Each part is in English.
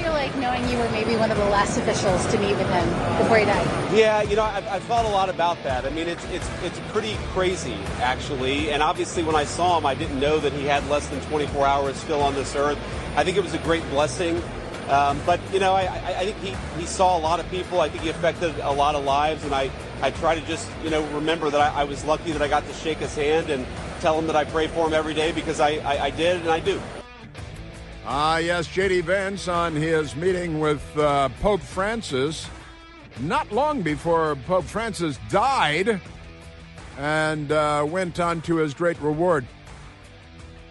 feel like knowing you were maybe one of the last officials to meet with him before he died? Yeah, I've thought a lot about that. I mean, it's pretty crazy, actually. And obviously, when I saw him, I didn't know that he had less than 24 hours still on this earth. I think it was a great blessing. But, I think he saw a lot of people. I think he affected a lot of lives. And I try to just, remember that I was lucky that I got to shake his hand and tell him that I pray for him every day, because I did and I do. Yes, J.D. Vance on his meeting with Pope Francis not long before Pope Francis died and went on to his great reward.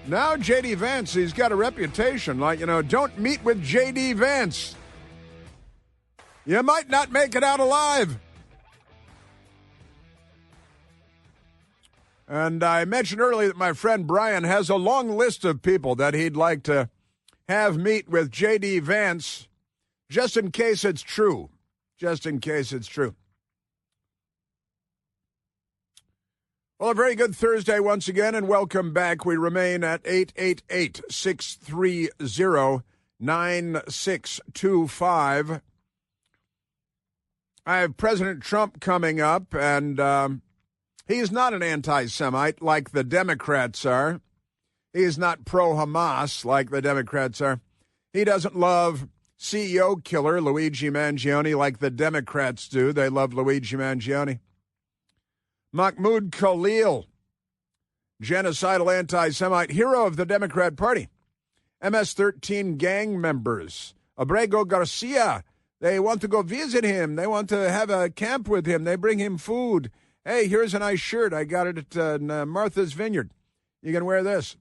Now J.D. Vance, he's got a reputation like, don't meet with J.D. Vance. You might not make it out alive. And I mentioned earlier that my friend Brian has a long list of people that he'd like to have meet with J.D. Vance, just in case it's true. Just in case it's true. Well, a very good Thursday once again, and welcome back. We remain at 888-630-9625. I have President Trump coming up, and he's not an anti-Semite like the Democrats are. He's not pro-Hamas like the Democrats are. He doesn't love CEO killer Luigi Mangione like the Democrats do. They love Luigi Mangione. Mahmoud Khalil, genocidal anti-Semite, hero of the Democrat Party. MS-13 gang members. Abrego Garcia, they want to go visit him. They want to have a camp with him. They bring him food. Hey, here's a nice shirt. I got it at Martha's Vineyard. You can wear this.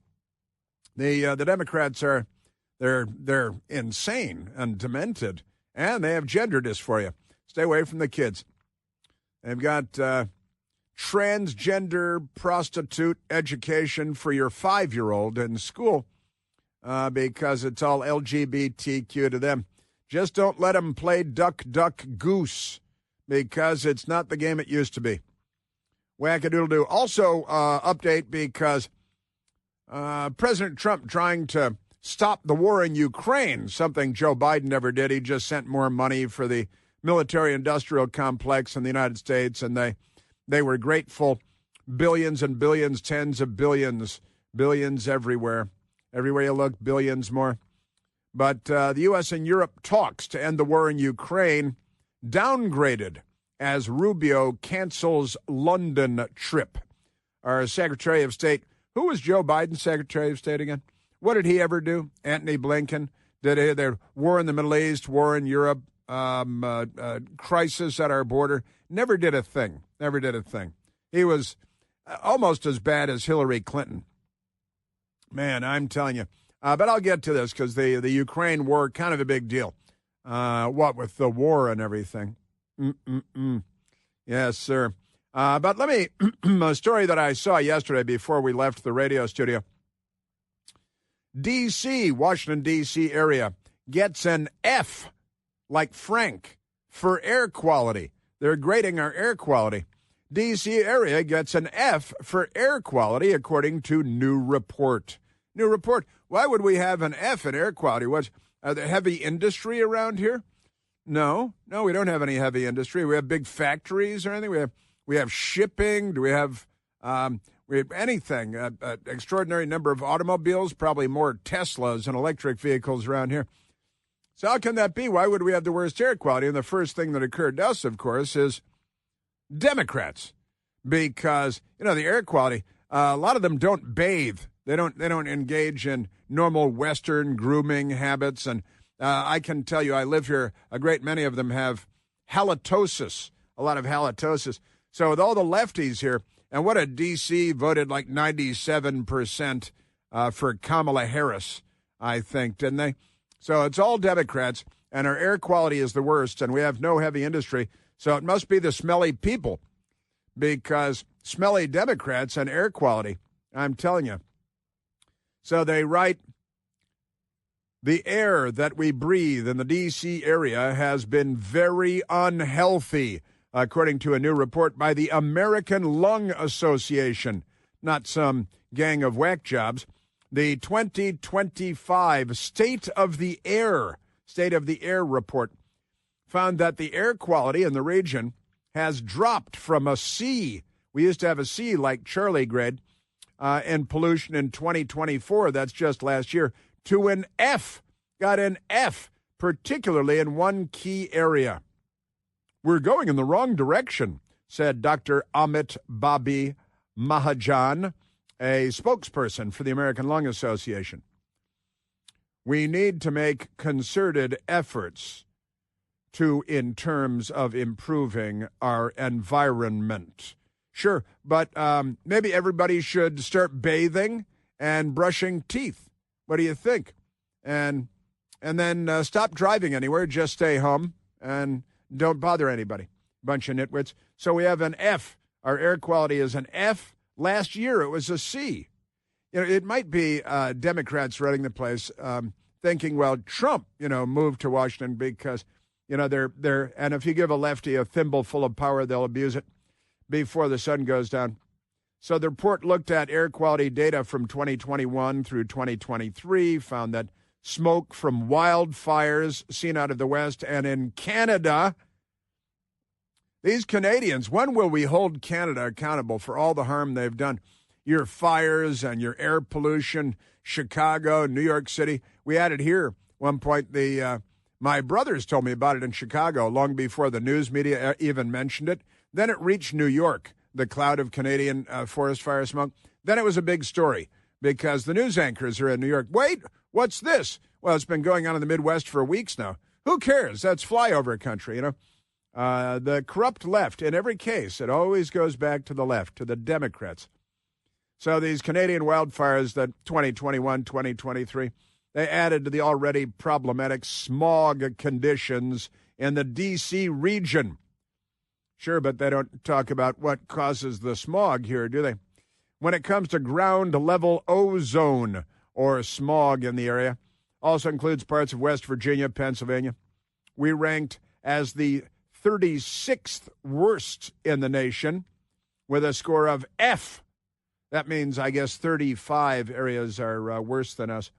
The Democrats are they're insane and demented, and they have gender dysphoria. Stay away from the kids. They've got transgender prostitute education for your 5-year-old in school because it's all LGBTQ to them. Just don't let them play duck, duck, goose because it's not the game it used to be. Wackadoodle-doo. Also, update because President Trump trying to stop the war in Ukraine, something Joe Biden never did. He just sent more money for the military-industrial complex in the United States, and they were grateful. Billions and billions, tens of billions, billions everywhere. Everywhere you look, billions more. But the U.S. and Europe talks to end the war in Ukraine downgraded as Rubio cancels London trip. Our Secretary of State, who was Joe Biden's Secretary of State again? What did he ever do? Antony Blinken? Did there war in the Middle East, war in Europe, crisis at our border? Never did a thing. Never did a thing. He was almost as bad as Hillary Clinton. Man, I'm telling you. But I'll get to this because the Ukraine war, kind of a big deal. What with the war and everything. Yes, sir. But let me, a story that I saw yesterday before we left the radio studio. D.C., Washington, D.C. area gets an F, like Frank, for air quality. They're grading our air quality. D.C. area gets an F for air quality, according to new report. New report. Why would we have an F in air quality? What's the heavy industry around here? No, we don't have any heavy industry. We have big factories or anything. We have shipping. Do we have anything? Extraordinary number of automobiles, probably more Teslas and electric vehicles around here. So how can that be? Why would we have the worst air quality? And the first thing that occurred to us, of course, is Democrats, because the air quality. A lot of them don't bathe. They don't engage in normal Western grooming habits. And I can tell you, I live here. A great many of them have halitosis. A lot of halitosis. So with all the lefties here, and what a D.C. voted like 97% for Kamala Harris, I think, didn't they? So it's all Democrats, and our air quality is the worst, and we have no heavy industry. So it must be the smelly people, because smelly Democrats and air quality, I'm telling you. So they write, the air that we breathe in the D.C. area has been very unhealthy, according to a new report by the American Lung Association, not some gang of whack jobs. The 2025 State of the Air State of the Air report found that the air quality in the region has dropped from a C. We used to have a C like Charlie grade in pollution in 2024, that's just last year, to an F. Got an F, particularly in one key area. We're going in the wrong direction, said Dr. Amit Babi Mahajan, a spokesperson for the American Lung Association. We need to make concerted efforts in terms of improving our environment. Sure, but maybe everybody should start bathing and brushing teeth. What do you think? And then stop driving anywhere. Just stay home and don't bother anybody. Bunch of nitwits. So we have an F. Our air quality is an F. Last year it was a C. You know, it might be Democrats running the place, thinking, well, Trump, moved to Washington because, they're and if you give a lefty a thimble full of power, they'll abuse it before the sun goes down. So the report looked at air quality data from 2021 through 2023, found that smoke from wildfires seen out of the West and in Canada. These Canadians, when will we hold Canada accountable for all the harm they've done? Your fires and your air pollution, Chicago, New York City. We had it here one point. My brothers told me about it in Chicago long before the news media even mentioned it. Then it reached New York, the cloud of Canadian forest fire smoke. Then it was a big story because the news anchors are in New York. Wait, what's this? Well, it's been going on in the Midwest for weeks now. Who cares? That's flyover country, The corrupt left, in every case, it always goes back to the left, to the Democrats. So these Canadian wildfires, that 2021, 2023, they added to the already problematic smog conditions in the D.C. region. Sure, but they don't talk about what causes the smog here, do they? When it comes to ground-level ozone, or smog in the area, also includes parts of West Virginia, Pennsylvania, we ranked as the 36th worst in the nation with a score of F. That means, I guess, 35 areas are worse than us.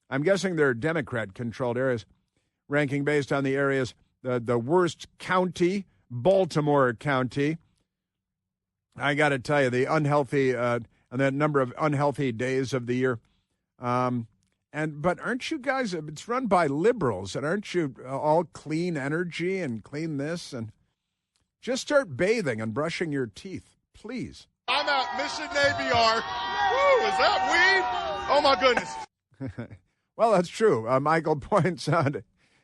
I'm guessing they're Democrat-controlled areas, ranking based on the areas, the worst county, Baltimore County. I got to tell you, the unhealthy, and the number of unhealthy days of the year. But aren't you guys, it's run by liberals, and aren't you all clean energy and clean this? And just start bathing and brushing your teeth, please. I'm at Mission Navy Yard. Woo, is that weed? Oh, my goodness. Well, that's true. Michael points out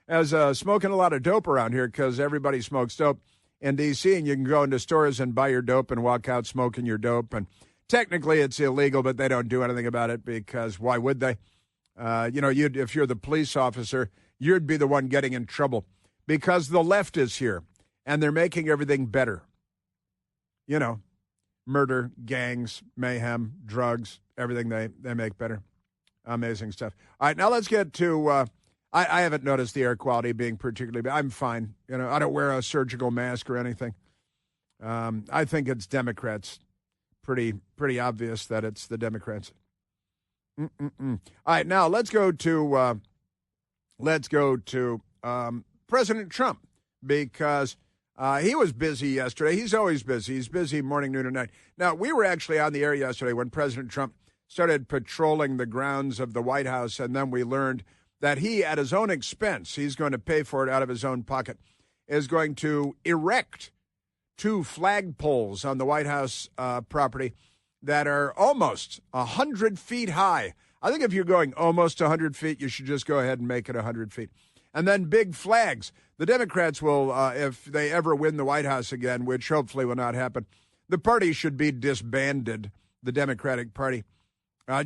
as smoking a lot of dope around here because everybody smokes dope in D.C., and you can go into stores and buy your dope and walk out smoking your dope. And technically it's illegal, but they don't do anything about it because why would they? If you're the police officer, you'd be the one getting in trouble because the left is here and they're making everything better. Murder, gangs, mayhem, drugs, everything they make better. Amazing stuff. All right, now let's get to, I haven't noticed the air quality being particularly bad. I'm fine. I don't wear a surgical mask or anything. I think it's Democrats. Pretty obvious that it's the Democrats. All right, now let's go to President Trump because he was busy yesterday. He's always busy. He's busy morning, noon, and night. Now, we were actually on the air yesterday when President Trump started patrolling the grounds of the White House, and then we learned that he, at his own expense, he's going to pay for it out of his own pocket, is going to erect 2 flagpoles on the White House property that are almost 100 feet high. I think if you're going almost 100 feet, you should just go ahead and make it 100 feet. And then big flags. The Democrats will, if they ever win the White House again, which hopefully will not happen, the party should be disbanded, the Democratic Party.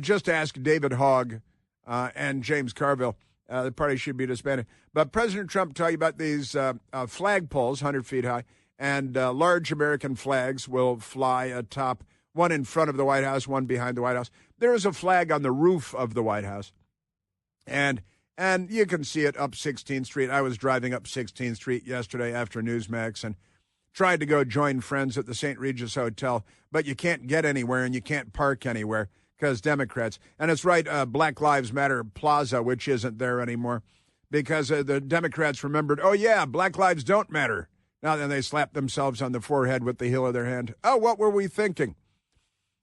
Just ask David Hogg and James Carville. The party should be disbanded. But President Trump talking about these flagpoles, 100 feet high, and large American flags will fly atop, one in front of the White House, one behind the White House. There is a flag on the roof of the White House. And you can see it up 16th Street. I was driving up 16th Street yesterday after Newsmax and tried to go join friends at the St. Regis Hotel, but you can't get anywhere and you can't park anywhere because Democrats. And it's right, Black Lives Matter Plaza, which isn't there anymore because the Democrats remembered, oh, yeah, black lives don't matter. Now then they slap themselves on the forehead with the heel of their hand. Oh, what were we thinking?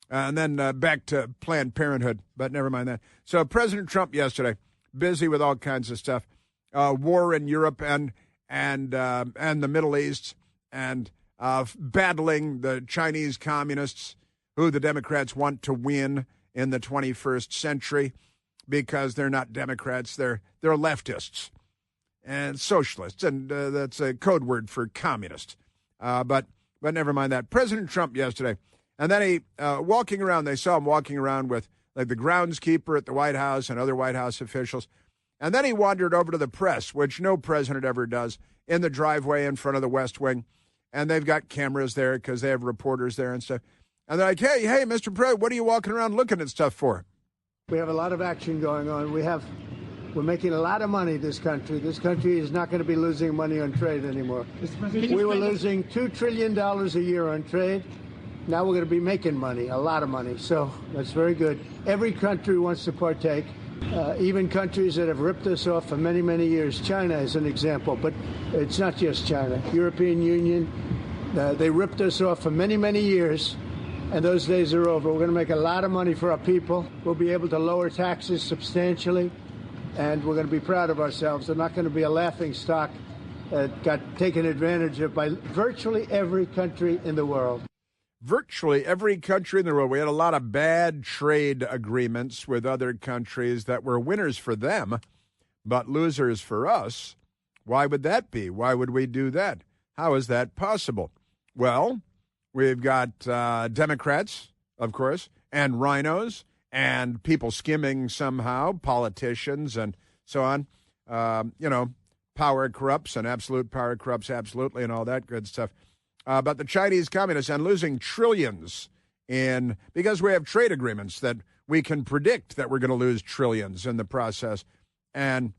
And then back to Planned Parenthood, but never mind that. So President Trump yesterday, busy with all kinds of stuff, war in Europe and the Middle East, and battling the Chinese communists, who the Democrats want to win in the 21st century, because they're not Democrats, they're leftists and socialists, and that's a code word for communist. But never mind that. President Trump yesterday, and then he walking around. They saw him walking around with like the groundskeeper at the White House and other White House officials, and then he wandered over to the press, which no president ever does, in the driveway in front of the West Wing, and they've got cameras there because they have reporters there and stuff. And they're like, hey, Mr. President, what are you walking around looking at stuff for? We have a lot of action going on. We're making a lot of money, this country. This country is not going to be losing money on trade anymore. We were losing $2 trillion a year on trade. Now we're going to be making money, a lot of money. So that's very good. Every country wants to partake, even countries that have ripped us off for many, many years. China is an example, but it's not just China. European Union, they ripped us off for many, many years. And those days are over. We're going to make a lot of money for our people. We'll be able to lower taxes substantially, and we're going to be proud of ourselves. They're not going to be a laughing stock that got taken advantage of by virtually every country in the world. Virtually every country in the world. We had a lot of bad trade agreements with other countries that were winners for them, but losers for us. Why would that be? Why would we do that? How is that possible? Well, we've got Democrats, of course, and rhinos, and people skimming somehow, politicians and so on. Power corrupts, and absolute power corrupts absolutely, and all that good stuff. But the Chinese communists, and losing trillions because we have trade agreements that we can predict that we're going to lose trillions in the process. And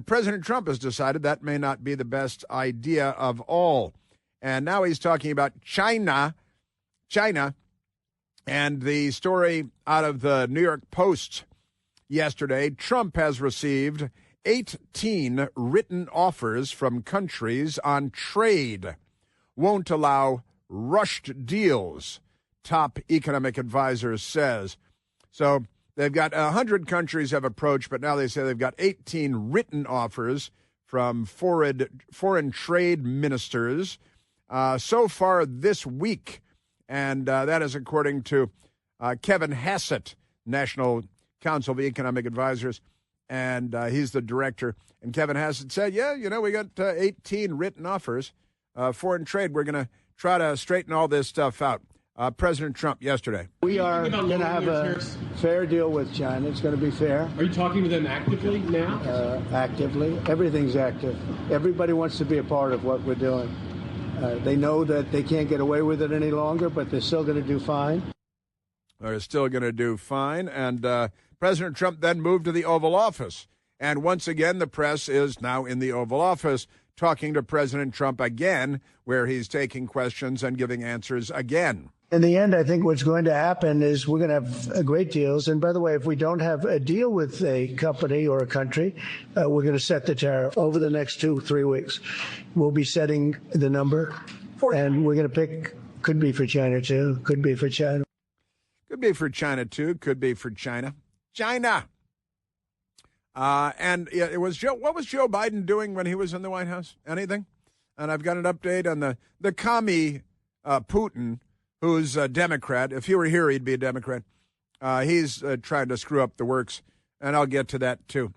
President Trump has decided that may not be the best idea of all. And now he's talking about China, and the story out of the New York Post yesterday. Trump has received 18 written offers from countries on trade. Won't allow rushed deals, top economic advisor says. So they've got 100 countries have approached, but now they say they've got 18 written offers from foreign trade ministers so far this week, and that is according to Kevin Hassett, National Council of Economic Advisors, and he's the director. And Kevin Hassett said, we got 18 written offers, foreign trade. We're going to try to straighten all this stuff out. President Trump yesterday. We are going to have a fair deal with China. It's going to be fair. Are you talking to them actively now? Actively. Everything's active. Everybody wants to be a part of what we're doing. They know that they can't get away with it any longer, but they're still going to do fine. They're still going to do fine. And President Trump then moved to the Oval Office. And once again, the press is now in the Oval Office talking to President Trump again, where he's taking questions and giving answers again. In the end, I think what's going to happen is we're going to have great deals. And by the way, if we don't have a deal with a company or a country, we're going to set the tariff over the next 2-3 weeks. We'll be setting the number, and we're going to pick, could be for China too, could be for China. Could be for China too, could be for China. China. And it was what was Joe Biden doing when he was in the White House? Anything? And I've got an update on the commie Putin, who's a Democrat. If he were here, he'd be a Democrat. He's trying to screw up the works, and I'll get to that, too.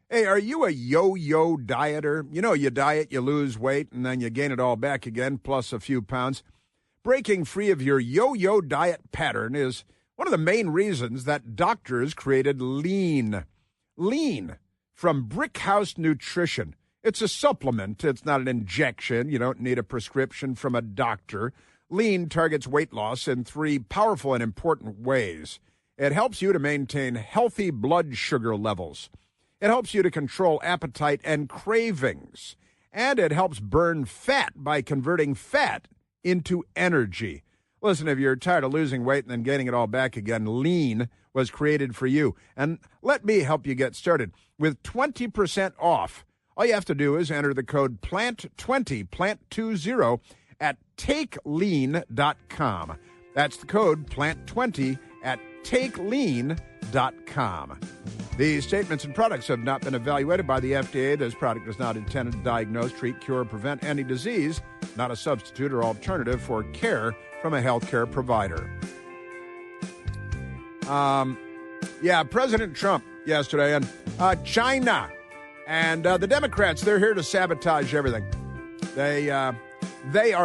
Hey, are you a yo-yo dieter? You know, you diet, you lose weight, and then you gain it all back again, plus a few pounds. Breaking free of your yo-yo diet pattern is one of the main reasons that doctors created Lean. Lean from Brickhouse Nutrition. It's a supplement. It's not an injection. You don't need a prescription from a doctor. Lean targets weight loss in 3 powerful and important ways. It helps you to maintain healthy blood sugar levels. It helps you to control appetite and cravings. And it helps burn fat by converting fat into energy. Listen, if you're tired of losing weight and then gaining it all back again, Lean was created for you. And let me help you get started with 20% off. All you have to do is enter the code PLANT20, PLANT20, at takelean.com. That's the code PLANT20 at takelean.com. These statements and products have not been evaluated by the FDA. This product is not intended to diagnose, treat, cure, or prevent any disease, not a substitute or alternative for care from a healthcare provider. President Trump yesterday, and China and the Democrats, they're here to sabotage everything. They are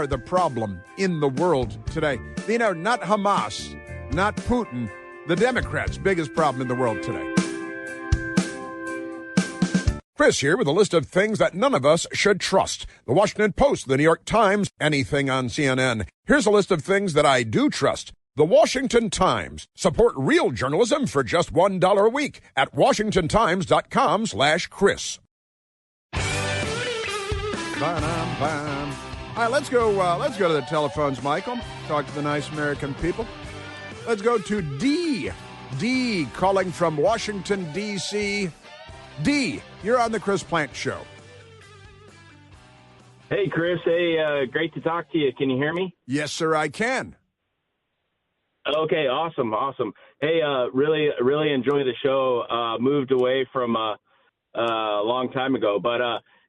the problem in the world today. You know, not Hamas, not Putin, the Democrats' biggest problem in the world today. Chris here with a list of things that none of us should trust. The Washington Post, the New York Times, anything on CNN. Here's a list of things that I do trust. The Washington Times. Support real journalism for just $1 a week at washingtontimes.com/Chris. All right, let's go to the telephones, Michael. Talk to the nice American people. Let's go to D. D calling from Washington, D.C. D, you're on the Chris Plant Show. Hey, Chris. Hey, great to talk to you. Can you hear me? Yes, sir, I can. Okay, awesome. Hey, really enjoy the show. Moved away from a long time ago, but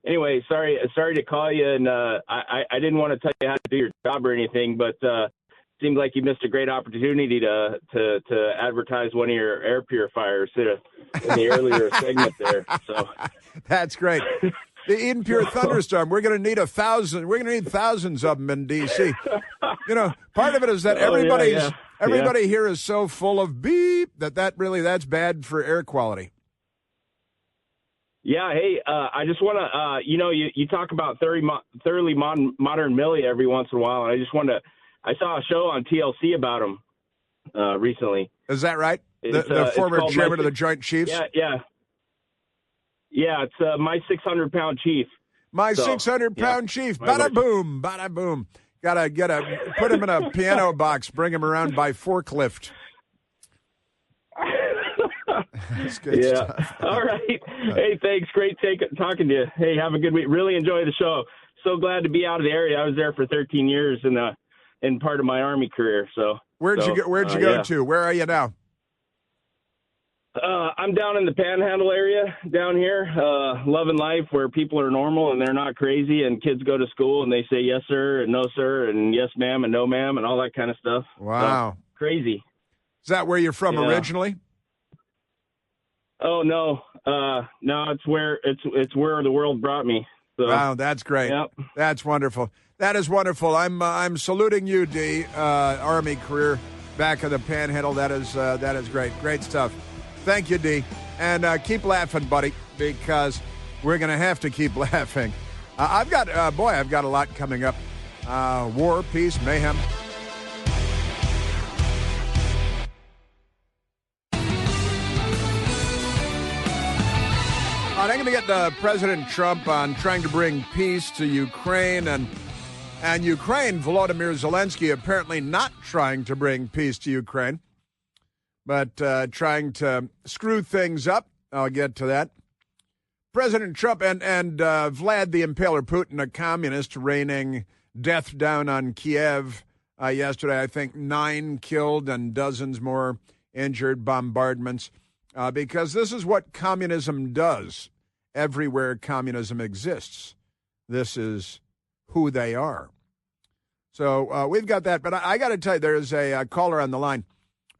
anyway, sorry to call you, and I didn't want to tell you how to do your job or anything, but seemed like you missed a great opportunity to advertise one of your air purifiers in the earlier segment there. So that's great. The Eden Pure Thunderstorm. We're going to need 1,000. We're going to need thousands of them in D.C. You know, part of it is that everybody here is so full of beep that's bad for air quality. Yeah. Hey, I just want to, you talk about thoroughly modern Millie every once in a while, and I just wanted to. I saw a show on TLC about him recently. Is that right? The former chairman of the Joint Chiefs? Yeah. It's My 600-Pound Chief. My 600-pound chief. Bada boom, bada boom. Gotta put him in a piano box, bring him around by forklift. That's good stuff. All right. Hey, thanks. Great talking to you. Hey, have a good week. Really enjoy the show. So glad to be out of the area. I was there for 13 years in part of my Army career. So where'd you go to? Where are you now? I'm down in the Panhandle area down here, loving life where people are normal and they're not crazy, and kids go to school and they say yes sir and no sir and yes ma'am and no ma'am and all that kind of stuff. Wow, so, crazy. Is that where you're from originally? Oh no, it's where the world brought me. So, wow, that's great. Yep. That's wonderful. That is wonderful. I'm saluting you, D. Army career back in the Panhandle. That is great. Great stuff. Thank you, D. And keep laughing, buddy, because we're going to have to keep laughing. I've got a lot coming up. War, peace, mayhem. I'm going to get President Trump on trying to bring peace to Ukraine, and Ukraine, Volodymyr Zelenskyy, apparently not trying to bring peace to Ukraine, but trying to screw things up. I'll get to that. President Trump and Vlad the Impaler Putin, a communist, raining death down on Kiev yesterday. I think 9 killed and dozens more injured, bombardments, because this is what communism does everywhere communism exists. This is who they are. So we've got that. But I got to tell you, there's a caller on the line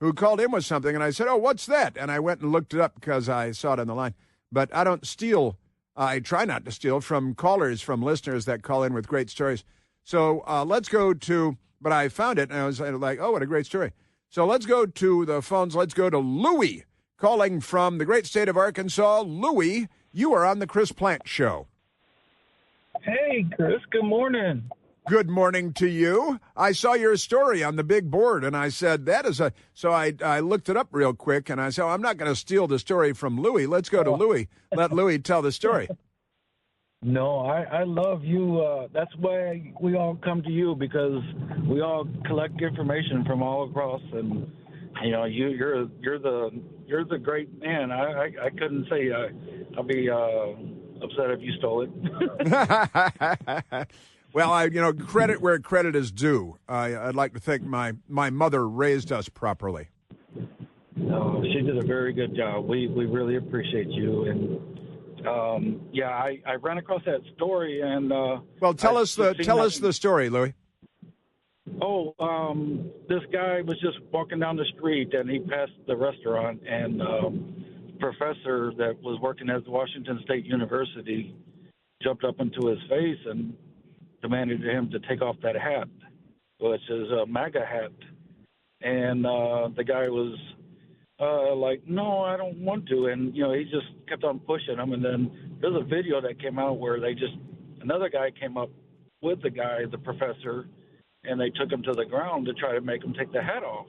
who called in with something, and I said, oh, what's that? And I went and looked it up because I saw it on the line. But I don't steal. I try not to steal from callers, from listeners that call in with great stories. So let's go to, but I found it, and I was like, oh, what a great story. So let's go to the phones. Let's go to Louie, calling from the great state of Arkansas. Louie, you are on the Chris Plant Show. Hey, Chris, good morning. Good morning to you. I saw your story on the big board, and I said, so I looked it up real quick, and I said, I'm not going to steal the story from Louie. Let's go to Louie. Let Louie tell the story. No, I love you. That's why we all come to you, because we all collect information from all across, and you're the great man. I couldn't say I'll be upset if you stole it. Well, credit where credit is due. I'd like to think my mother raised us properly. No, she did a very good job. We really appreciate you. And I ran across that story and well, tell us the story, Louis. Oh, this guy was just walking down the street and he passed the restaurant, and professor that was working at Washington State University jumped up into his face and demanded him to take off that hat, which is a MAGA hat. And the guy was like, no, I don't want to. And, he just kept on pushing him. And then there's a video that came out where another guy came up with the professor, and they took him to the ground to try to make him take the hat off.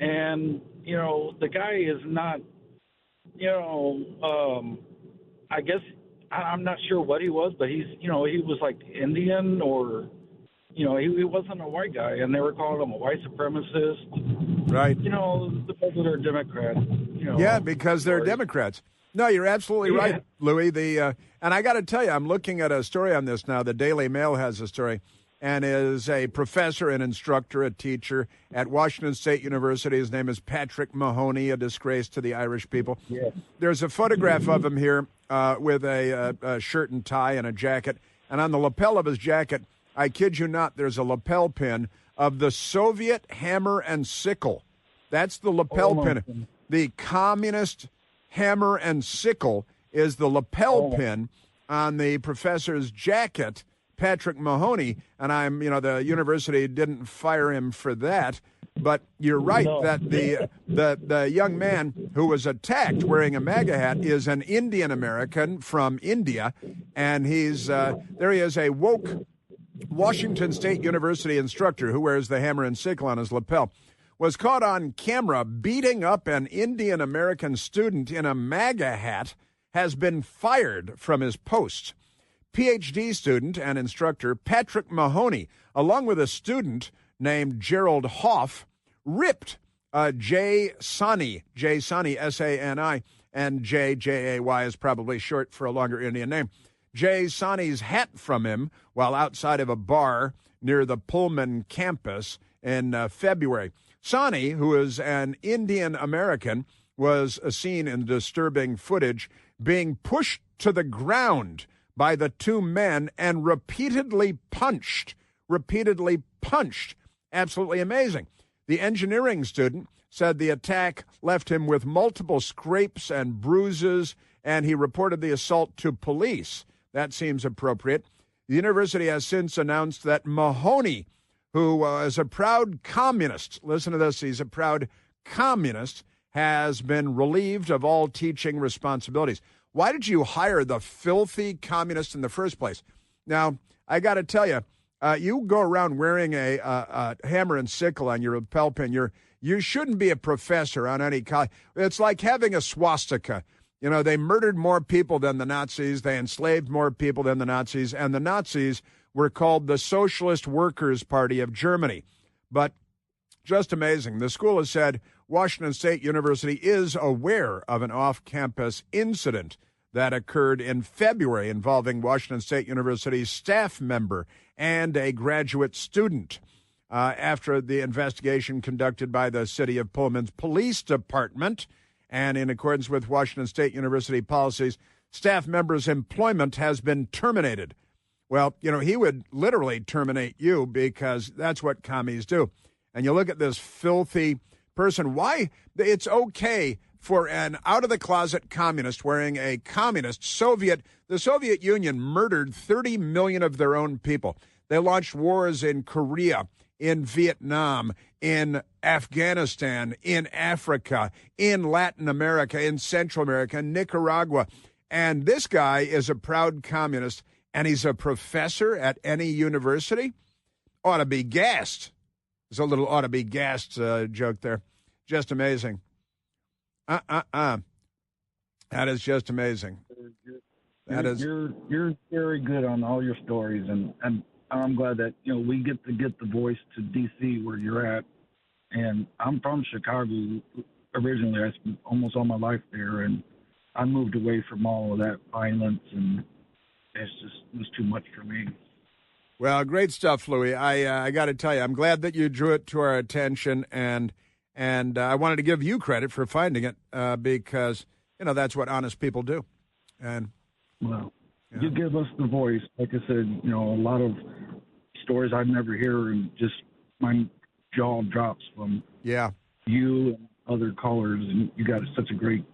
And, the guy is not, I guess, I'm not sure what he was, but he was like Indian or, he wasn't a white guy, and they were calling him a white supremacist. Right. Because they're Democrats. Yeah, because they're Democrats. No, you're absolutely right, Louis. And I got to tell you, I'm looking at a story on this now. The Daily Mail has a story, and is a professor, an instructor, a teacher at Washington State University. His name is Patrick Mahoney, a disgrace to the Irish people. Yeah. There's a photograph of him here with a shirt and tie and a jacket. And on the lapel of his jacket, I kid you not, there's a lapel pin of the Soviet hammer and sickle. That's the lapel pin. The communist hammer and sickle is the lapel pin on the professor's jacket, Patrick Mahoney. And the university didn't fire him for that. But you're right that the young man who was attacked wearing a MAGA hat is an Indian American from India. And there he is, a woke Washington State University instructor who wears the hammer and sickle on his lapel, was caught on camera beating up an Indian American student in a MAGA hat, has been fired from his post. PhD student and instructor Patrick Mahoney, along with a student named Gerald Hoff, ripped Jay Sani, S-A-N-I, and J-A-Y is probably short for a longer Indian name, Jay Sani's hat from him while outside of a bar near the Pullman campus in February. Sani, who is an Indian American, was seen in disturbing footage being pushed to the ground by the two men and repeatedly punched. Absolutely amazing. The engineering student said the attack left him with multiple scrapes and bruises, and he reported the assault to police. That seems appropriate. The university has since announced that Mahoney, who is a proud communist, listen to this, he's a proud communist, has been relieved of all teaching responsibilities. Why did you hire the filthy communist in the first place? Now, I got to tell you, you go around wearing a hammer and sickle on your lapel pin. You shouldn't be a professor on any college. It's like having a swastika. They murdered more people than the Nazis. They enslaved more people than the Nazis. And the Nazis were called the Socialist Workers' Party of Germany. But just amazing. The school has said Washington State University is aware of an off-campus incident that occurred in February involving Washington State University's staff member and a graduate student. After the investigation conducted by the City of Pullman's police department, and in accordance with Washington State University policies, staff members' employment has been terminated. Well, he would literally terminate you because that's what commies do. And you look at this filthy person. Why? It's okay for an out-of-the-closet communist wearing a communist the Soviet Union murdered 30 million of their own people. They launched wars in Korea, in Vietnam, in Afghanistan, in Africa, in Latin America, in Central America, in Nicaragua. And this guy is a proud communist, and he's a professor at any university? Ought to be gassed. There's a little ought to be gassed joke there. Just amazing. That is just amazing. You're very good on all your stories, and I'm glad that we get the voice to DC where you're at, And I'm from Chicago originally. I spent almost all my life there, and I moved away from all of that violence, and it was too much for me. Well, great stuff, Louis. I got to tell you, I'm glad that you drew it to our attention, and I wanted to give you credit for finding it because, that's what honest people do. And well, you give us the voice. Like I said, a lot of stories I'd never hear, and just my jaw drops from you and other callers, and you got such a great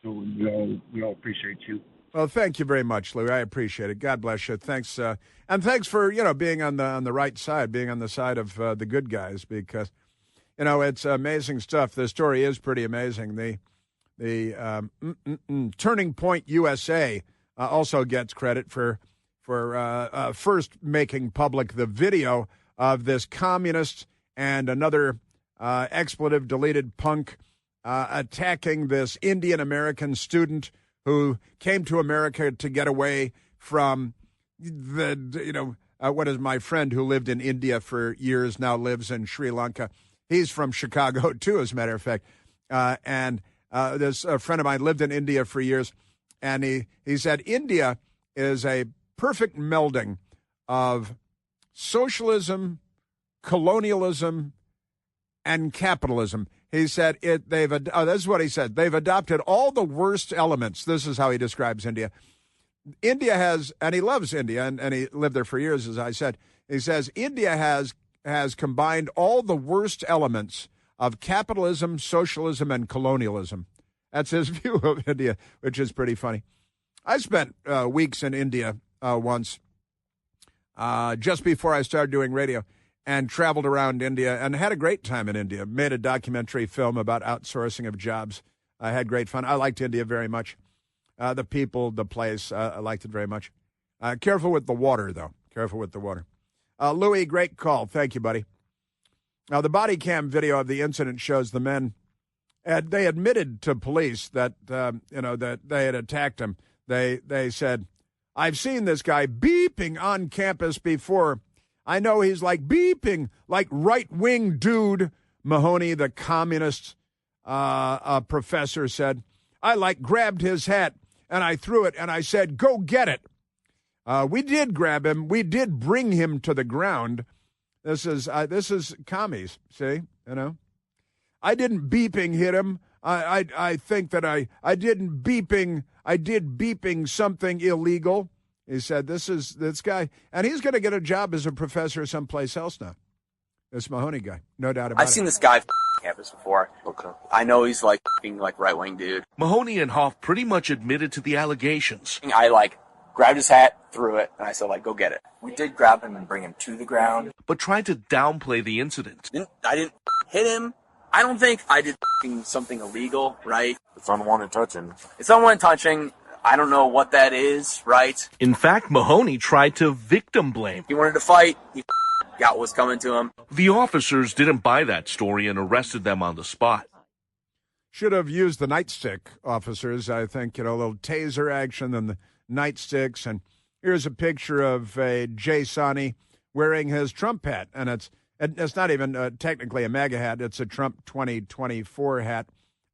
show, and we all appreciate you. Well, thank you very much, Louis. I appreciate it. God bless you. Thanks, and thanks for being on the right side, being on the side of the good guys, because it's amazing stuff. The story is pretty amazing. The Turning Point USA also gets credit for first making public the video of this communist and another expletive deleted punk attacking this Indian American student who came to America to get away from what is my friend who lived in India for years, now lives in Sri Lanka. He's from Chicago, too, as a matter of fact. And this friend of mine lived in India for years, and he said India is a perfect melding of socialism, colonialism, and capitalism. He said this is what he said. They've adopted all the worst elements. This is how he describes India. India has, and he loves India, and he lived there for years, as I said. He says India has combined all the worst elements of capitalism, socialism, and colonialism. That's his view of India, which is pretty funny. I spent weeks in India once, just before I started doing radio, and traveled around India and had a great time in India. Made a documentary film about outsourcing of jobs. I had great fun. I liked India very much. The people, the place, I liked it very much. Careful with the water, though. Careful with the water. Louis, great call. Thank you, buddy. Now, the body cam video of the incident shows the men, they admitted to police that, that they had attacked him. They said, I've seen this guy beeping on campus before. I know he's like beeping, like right-wing dude, Mahoney, the communist professor, said. I grabbed his hat, and I threw it, and I said, go get it. We did grab him. We did bring him to the ground. This is commies, see, I didn't beeping hit him. I think that I didn't beeping. I did beeping something illegal. He said, this guy, and he's going to get a job as a professor someplace else now. This Mahoney guy, no doubt about it. I've seen this guy campus before. Okay. I know he's being right-wing dude. Mahoney and Hoff pretty much admitted to the allegations. I grabbed his hat, threw it, and I said, go get it. We did grab him and bring him to the ground. But tried to downplay the incident. I didn't hit him. I don't think I did something illegal, right? It's unwanted touching. It's unwanted touching. I don't know what that is, right? In fact, Mahoney tried to victim blame. He wanted to fight. He got what was coming to him. The officers didn't buy that story and arrested them on the spot. Should have used the nightstick, officers. I think, a little taser action and the nightsticks. And here's a picture of Jay Sani wearing his Trump hat. And it's not even technically a MAGA hat. It's a Trump 2024 hat.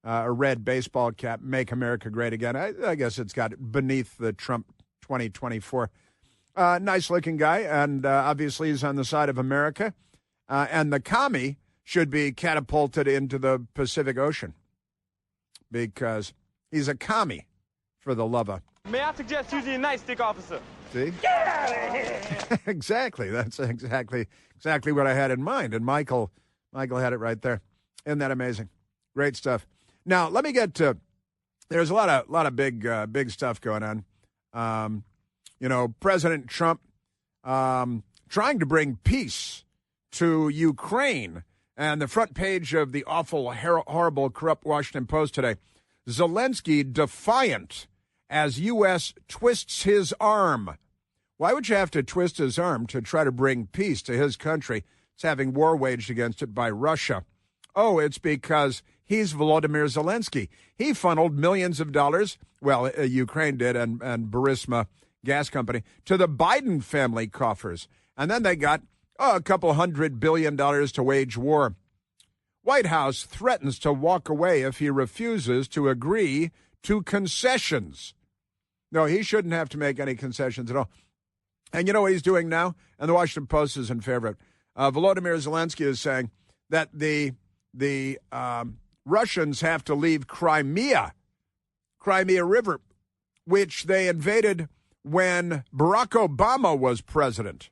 A red baseball cap, Make America Great Again. I guess it's got beneath the Trump 2024. Nice-looking guy, and obviously he's on the side of America. And the commie should be catapulted into the Pacific Ocean because he's a commie, for the love of. May I suggest using a nightstick, officer? See? Get out of here! Exactly. That's exactly what I had in mind. And Michael had it right there. Isn't that amazing? Great stuff. Now, let me get to, there's a lot of big stuff going on. President Trump trying to bring peace to Ukraine. And the front page of the awful, horrible, corrupt Washington Post today, Zelenskyy defiant as U.S. twists his arm. Why would you have to twist his arm to try to bring peace to his country? It's having war waged against it by Russia. Oh, it's because he's Volodymyr Zelenskyy. He funneled millions of dollars, well, Ukraine did, and Burisma Gas Company, to the Biden family coffers. And then they got a couple $100 billion to wage war. White House threatens to walk away if he refuses to agree to concessions. No, he shouldn't have to make any concessions at all. And you know what he's doing now? And the Washington Post is in favor of it. Volodymyr Zelenskyy is saying that the Russians have to leave Crimea River, which they invaded when Barack Obama was president.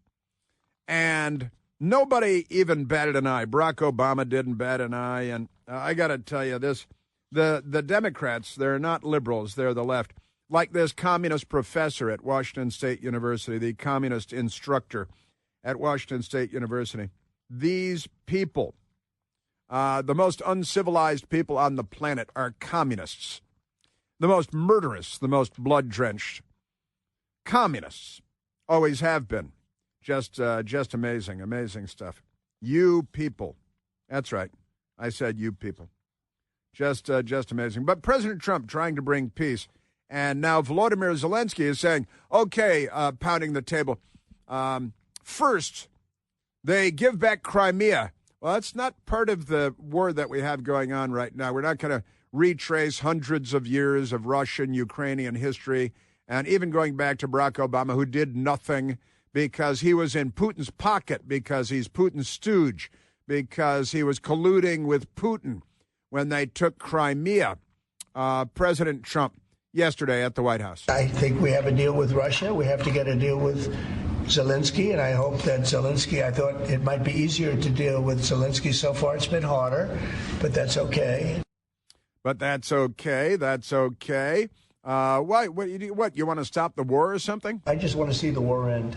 And nobody even batted an eye. Barack Obama didn't bat an eye. And I got to tell you this, the Democrats, they're not liberals, they're the left. Like this communist professor at Washington State University, the communist instructor at Washington State University. These people, the most uncivilized people on the planet, are communists. The most murderous, the most blood-drenched. Communists always have been. Just amazing stuff. You people. That's right. I said you people. Just amazing. But President Trump trying to bring peace. And now Volodymyr Zelenskyy is saying, okay, pounding the table. First, they give back Crimea. Well, that's not part of the war that we have going on right now. We're not going to retrace hundreds of years of Russian-Ukrainian history, and even going back to Barack Obama, who did nothing because he was in Putin's pocket, because he's Putin's stooge, because he was colluding with Putin when they took Crimea. President Trump yesterday at the White House. I think we have a deal with Russia. We have to get a deal with Zelenskyy, and I hope that Zelenskyy, I thought it might be easier to deal with Zelenskyy. So far it's been harder, but that's okay. But that's okay. That's okay. Why? What? You want to stop the war or something? I just want to see the war end.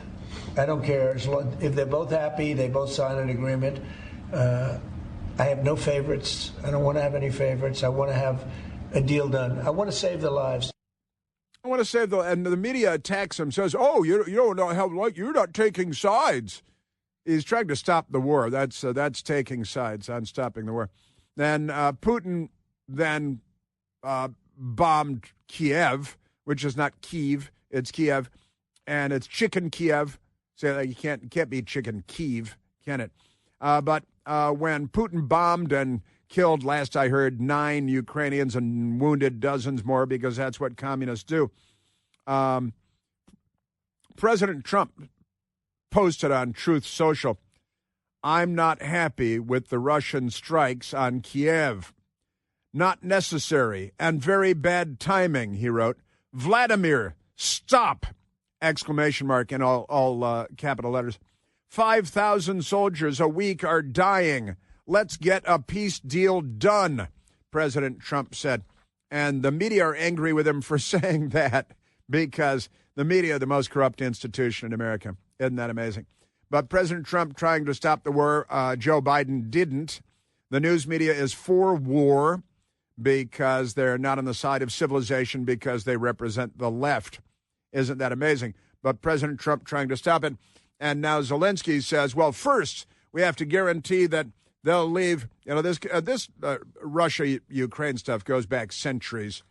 I don't care. If they're both happy, they both sign an agreement. I have no favorites. I don't want to have any favorites. I want to have a deal done. I want to save the lives. I want to save and the media attacks him, says, "Oh, you don't know how, like, you're not taking sides." He's trying to stop the war. That's taking sides on stopping the war. Then Putin then bombed Kiev, which is not Kyiv, it's Kiev, and it's chicken Kiev. So you can't be chicken Kyiv, can it? But when Putin bombed and killed, last I heard, 9 Ukrainians and wounded dozens more, because that's what communists do. President Trump posted on Truth Social, "I'm not happy with the Russian strikes on Kiev. Not necessary and very bad timing," he wrote. "Vladimir, stop!" Exclamation mark in all capital letters. 5,000 soldiers a week are dying. Let's get a peace deal done, President Trump said. And the media are angry with him for saying that, because the media are the most corrupt institution in America. Isn't that amazing? But President Trump trying to stop the war, Joe Biden didn't. The news media is for war because they're not on the side of civilization, because they represent the left. Isn't that amazing? But President Trump trying to stop it. And now Zelenskyy says, well, first, we have to guarantee that they'll leave. You know, this Russia-Ukraine stuff goes back centuries,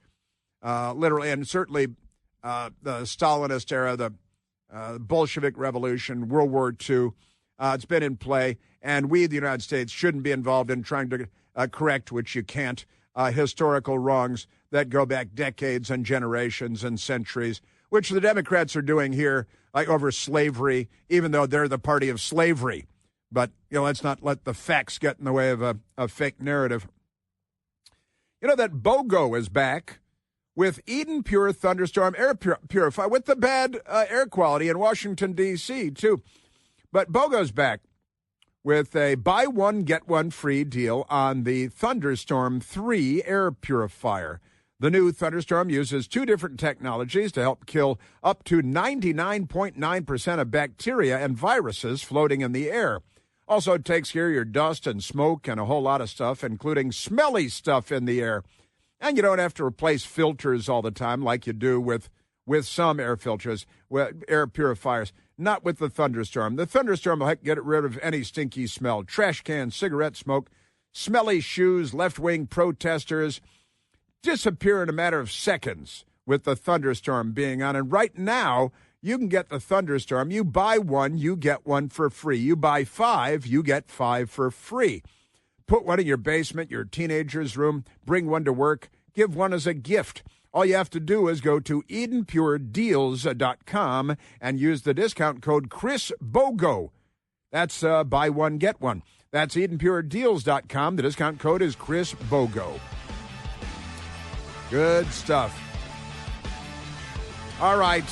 literally, and certainly the Stalinist era, the Bolshevik Revolution, World War II. It's been in play, and we, the United States, shouldn't be involved in trying to correct, which you can't, historical wrongs that go back decades and generations and centuries, which the Democrats are doing here, like over slavery, even though they're the party of slavery. But, you know, let's not let the facts get in the way of a fake narrative. You know that BOGO is back with Eden Pure Thunderstorm Air Purifier, with the bad air quality in Washington, D.C., too. But BOGO's back with a buy one, get one free deal on the Thunderstorm 3 air purifier. The new Thunderstorm uses 2 different technologies to help kill up to 99.9% of bacteria and viruses floating in the air. Also takes care of your dust and smoke and a whole lot of stuff, including smelly stuff in the air. And you don't have to replace filters all the time like you do with some air filters, air purifiers. Not with the Thunderstorm. The Thunderstorm will get rid of any stinky smell. Trash can, cigarette smoke, smelly shoes, left-wing protesters disappear in a matter of seconds with the Thunderstorm being on. And right now, you can get the Thunderstorm. You buy one, you get one for free. You buy 5, you get 5 for free. Put one in your basement, your teenager's room, bring one to work, give one as a gift. All you have to do is go to EdenPureDeals.com and use the discount code ChrisBogo. That's buy one, get one. That's EdenPureDeals.com. The discount code is ChrisBogo. Good stuff. All right.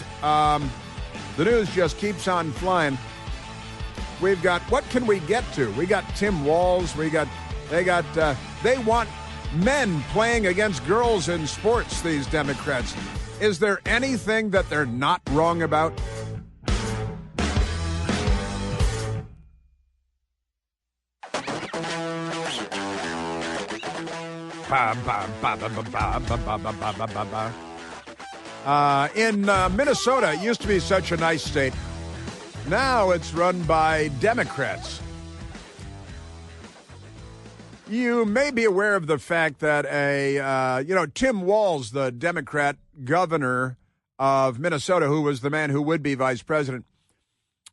The news just keeps on flying. We've got, what can we get to? We got Tim Walz. They want men playing against girls in sports, these Democrats. Is there anything that they're not wrong about? In Minnesota, it used to be such a nice state. Now it's run by Democrats. You may be aware of the fact that Tim Walz, the Democrat governor of Minnesota, who was the man who would be vice president,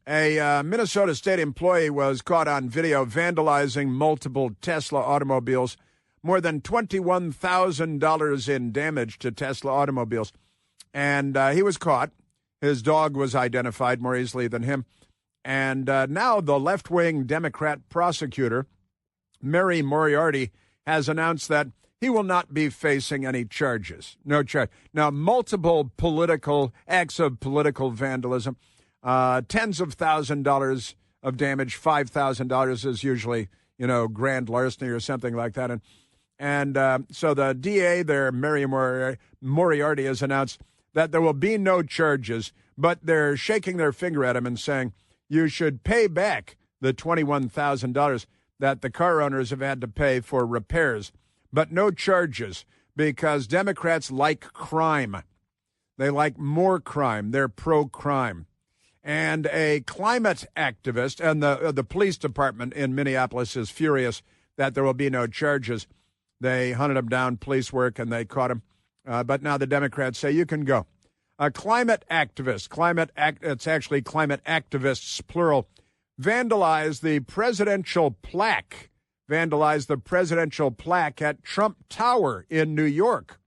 a Minnesota state employee was caught on video vandalizing multiple Tesla automobiles, more than $21,000 in damage to Tesla automobiles. And he was caught. His dog was identified more easily than him. And now the left-wing Democrat prosecutor, Mary Moriarty, has announced that he will not be facing any charges. No charge. Now, multiple political acts of political vandalism, tens of $1,000s of damage, $5,000 is usually, grand larceny or something like that. And so the DA there, Mary Moriarty, has announced that there will be no charges, but they're shaking their finger at him and saying, you should pay back the $21,000 that the car owners have had to pay for repairs, but no charges, because Democrats like crime. They like more crime. They're pro-crime. And a climate activist, and the police department in Minneapolis is furious that there will be no charges. They hunted him down, police work, and they caught him. But now the Democrats say you can go. A climate activist, it's actually climate activists, plural, vandalized the presidential plaque at Trump Tower in New York.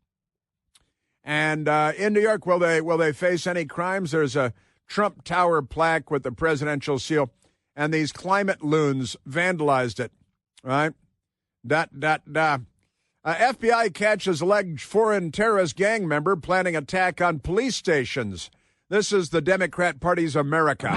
And in New York, will they face any crimes? There's a Trump Tower plaque with the presidential seal, and these climate loons vandalized it, right? FBI catches alleged foreign terrorist gang member planning attack on police stations. This is the Democrat Party's America.